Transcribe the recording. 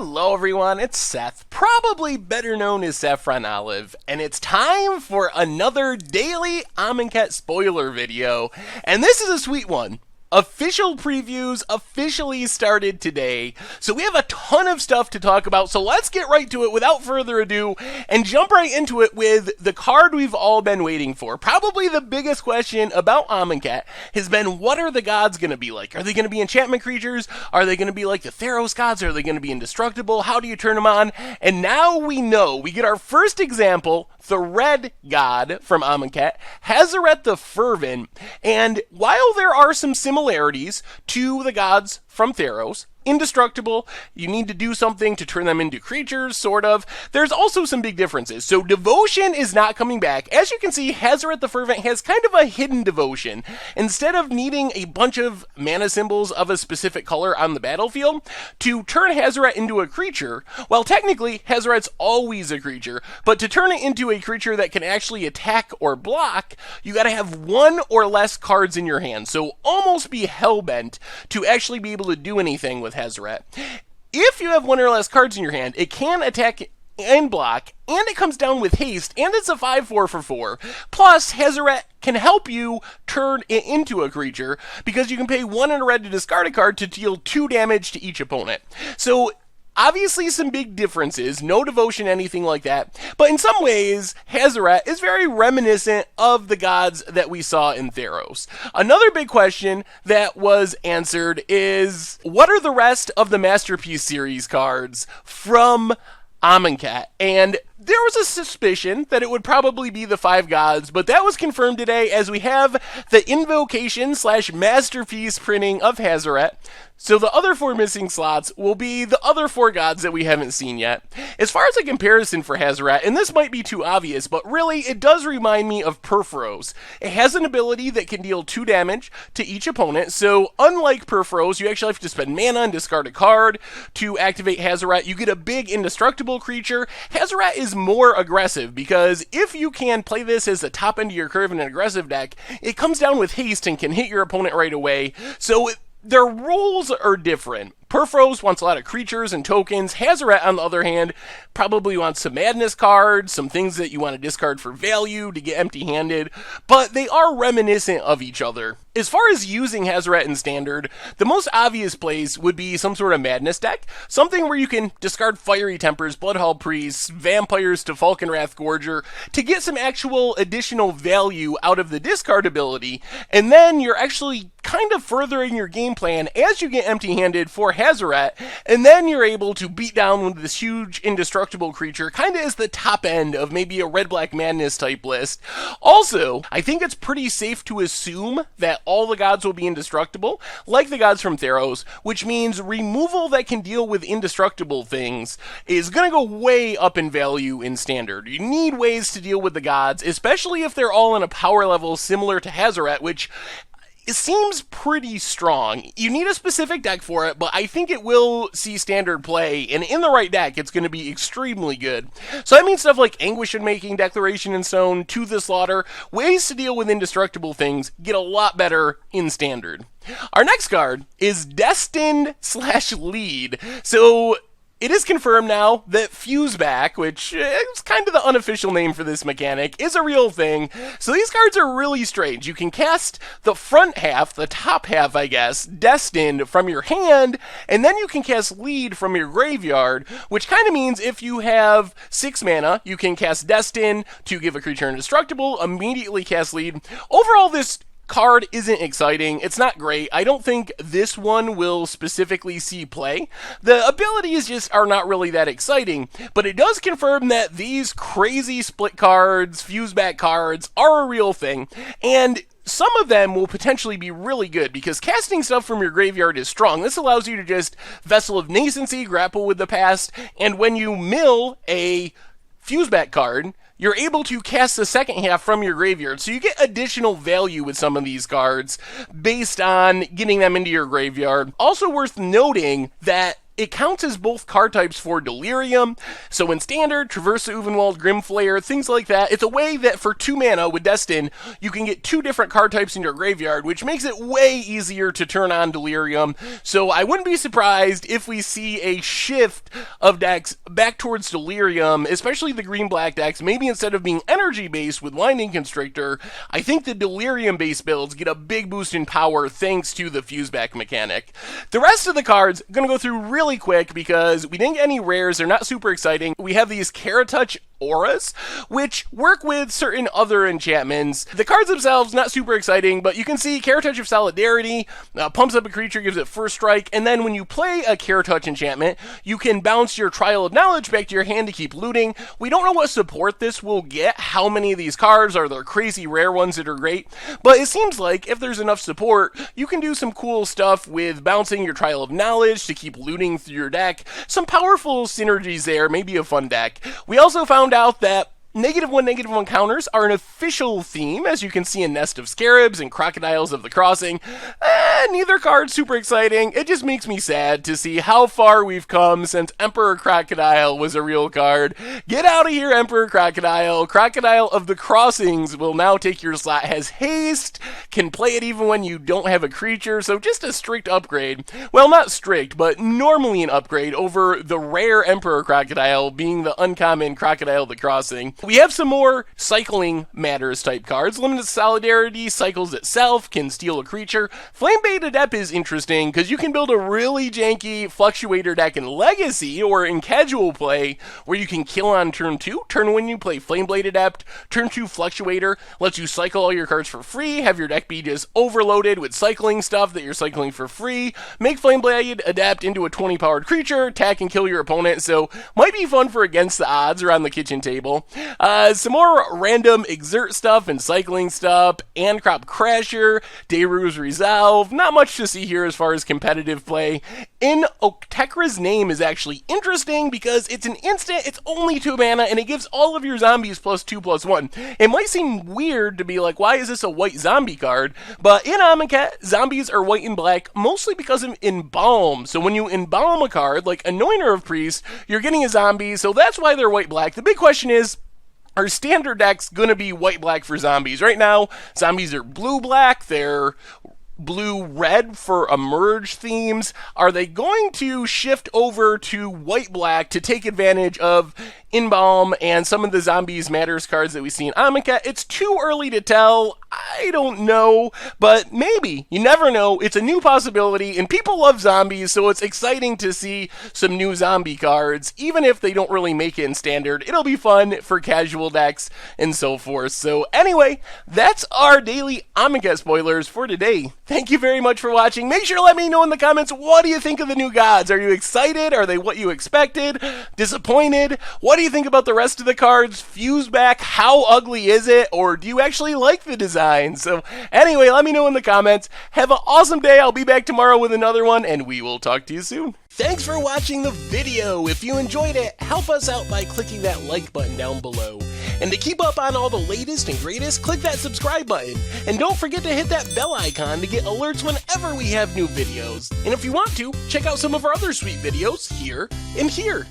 Hello everyone, it's Seth, probably better known as Saffron Olive, and it's time for another daily Amonkhet spoiler video, and this is a sweet one. Official previews officially started today, so we have a ton of stuff to talk about, so let's get right to it without further ado and jump right into it with the card we've all been waiting for. Probably the biggest question about Amonkhet has been, what are the gods going to be like? Are they going to be enchantment creatures? Are they going to be like the Theros gods? Are they going to be indestructible? How do you turn them on? And now we know. We get our first example, the red god from Amonkhet, Hazoret the Fervent, and while there are some similarities to the gods from Theros, indestructible, you need to do something to turn them into creatures, sort of. There's also some big differences. So devotion is not coming back. As you can see, Hazoret the Fervent has kind of a hidden devotion. Instead of needing a bunch of mana symbols of a specific color on the battlefield to turn Hazoret into a creature, well, technically, Hazoret's always a creature, but to turn it into a creature that can actually attack or block, you gotta have one or less cards in your hand. So almost be hellbent to actually be able to do anything with Hazoret. If you have one or less cards in your hand, it can attack and block, and it comes down with haste, and it's a 5/4 for 4. Plus, Hazoret can help you turn it into a creature, because you can pay 1 and a red to discard a card to deal 2 damage to each opponent. So, obviously some big differences, no devotion, anything like that, but in some ways, Hazoret is very reminiscent of the gods that we saw in Theros. Another big question that was answered is, what are the rest of the Masterpiece series cards from Amonkhet? And there was a suspicion that it would probably be the 5 gods, but that was confirmed today as we have the Invocation / Masterpiece printing of Hazoret. So the other 4 missing slots will be the other 4 gods that we haven't seen yet. As far as a comparison for Hazoret, and this might be too obvious, but really it does remind me of Purphoros. It has an ability that can deal 2 damage to each opponent, so unlike Purphoros, you actually have to spend mana and discard a card to activate Hazoret. You get a big indestructible creature. Hazoret is more aggressive, because if you can play this as the top end of your curve in an aggressive deck, it comes down with haste and can hit your opponent right away, so their roles are different. Purphoros wants a lot of creatures and tokens. Hazoret, on the other hand, probably wants some madness cards, some things that you want to discard for value to get empty-handed, but they are reminiscent of each other. As far as using Hazoret in Standard, the most obvious place would be some sort of madness deck, something where you can discard Fiery Tempers, Bloodhall Priests, Vampires to Falkenrath Gorger to get some actual additional value out of the discard ability, and then you're actually kind of furthering your game plan as you get empty-handed for Hazoret, and then you're able to beat down with this huge indestructible creature, kind of as the top end of maybe a red-black madness type list. Also, I think it's pretty safe to assume that all the gods will be indestructible, like the gods from Theros, which means removal that can deal with indestructible things is going to go way up in value in Standard. You need ways to deal with the gods, especially if they're all in a power level similar to Hazoret, which it seems pretty strong. You need a specific deck for it, but I think it will see Standard play, and in the right deck, it's going to be extremely good. So that means stuff like Anguish in Making, Declaration in Stone, To the Slaughter, ways to deal with indestructible things get a lot better in Standard. Our next card is Destined / Lead. So it is confirmed now that Fuseback, which is kind of the unofficial name for this mechanic, is a real thing. So these cards are really strange. You can cast the front half, the top half, I guess, Destined from your hand, and then you can cast Lead from your graveyard, which kind of means if you have 6 mana, you can cast Destined to give a creature indestructible, immediately cast Lead. Overall, this card isn't exciting. It's not great. I don't think this one will specifically see play. The abilities just are not really that exciting, but it does confirm that these crazy split cards, Fuseback cards, are a real thing, and some of them will potentially be really good, because casting stuff from your graveyard is strong. This allows you to just Vessel of Nascency, grapple with the past, and when you mill a Fuseback card, you're able to cast the second half from your graveyard, so you get additional value with some of these cards based on getting them into your graveyard. Also worth noting that it counts as both card types for Delirium. So in Standard, Traverse the Uvenwald, Grimflayer, things like that, it's a way that for 2 mana with Destin, you can get 2 different card types in your graveyard, which makes it way easier to turn on Delirium. So I wouldn't be surprised if we see a shift of decks back towards Delirium, especially the green-black decks. Maybe instead of being energy-based with Winding Constrictor, I think the Delirium-based builds get a big boost in power thanks to the Fuseback mechanic. The rest of the cards, I'm going to go through really quick because we didn't get any rares. They're not super exciting. We have these Karatouch auras, which work with certain other enchantments. The cards themselves, not super exciting, but you can see Karatouch of Solidarity pumps up a creature, gives it first strike, and then when you play a Karatouch enchantment, you can bounce your Trial of Knowledge back to your hand to keep looting. We don't know what support this will get, how many of these cards are the crazy rare ones that are great, but it seems like if there's enough support, you can do some cool stuff with bouncing your Trial of Knowledge to keep looting through your deck. Some powerful synergies there, maybe a fun deck. We also found out that -1/-1 counters are an official theme, as you can see in Nest of Scarabs and Crocodiles of the Crossing. Neither card super exciting. It just makes me sad to see how far we've come since Emperor Crocodile was a real card. Get out of here, Emperor Crocodile. Crocodile of the Crossings will now take your slot, has haste, can play it even when you don't have a creature, so just a strict upgrade. Well, not strict, but normally an upgrade over the rare Emperor Crocodile being the uncommon Crocodile of the Crossing. We have some more cycling matters type cards. Limited Solidarity cycles itself, can steal a creature. Flamebait Adept is interesting because you can build a really janky Fluctuator deck in Legacy or in casual play where you can kill on turn 2. Turn 1 you play Flameblade Adept, turn 2 Fluctuator, lets you cycle all your cards for free, have your deck be just overloaded with cycling stuff that you're cycling for free, make Flameblade Adept into a 20 powered creature, attack and kill your opponent, so might be fun for against the odds around the kitchen table. Some more random Exert stuff and cycling stuff, Ancrop Crasher, Dayru's Resolve, not much to see here as far as competitive play. In Oktekra's Name is actually interesting because it's an instant, it's only 2 mana, and it gives all of your zombies +2/+1. It might seem weird to be like, why is this a white zombie card? But in Amonkhet, zombies are white and black, mostly because of Embalm. So when you Embalm a card, like Anointer of Priest, you're getting a zombie, so that's why they're white-black. The big question is, are standard decks going to be white-black for zombies? Right now, zombies are blue-black, they're blue-red for Emerge themes. Are they going to shift over to white-black to take advantage of Embalm and some of the Zombies Matters cards that we see in Amonkhet? It's too early to tell. I don't know, but maybe. You never know. It's a new possibility, and people love zombies, so it's exciting to see some new zombie cards. Even if they don't really make it in Standard, it'll be fun for casual decks and so forth. So anyway, that's our daily Amonkhet spoilers for today. Thank you very much for watching. Make sure to let me know in the comments, what do you think of the new gods? Are you excited? Are they what you expected? Disappointed? What do you think about the rest of the cards? Fuseback, how ugly is it? Or do you actually like the design? So anyway, let me know in the comments. Have an awesome day. I'll be back tomorrow with another one, and we will talk to you soon. Thanks for watching the video. If you enjoyed it, help us out by clicking that like button down below. And to keep up on all the latest and greatest, click that subscribe button. And don't forget to hit that bell icon to get alerts whenever we have new videos. And if you want to, check out some of our other sweet videos here and here.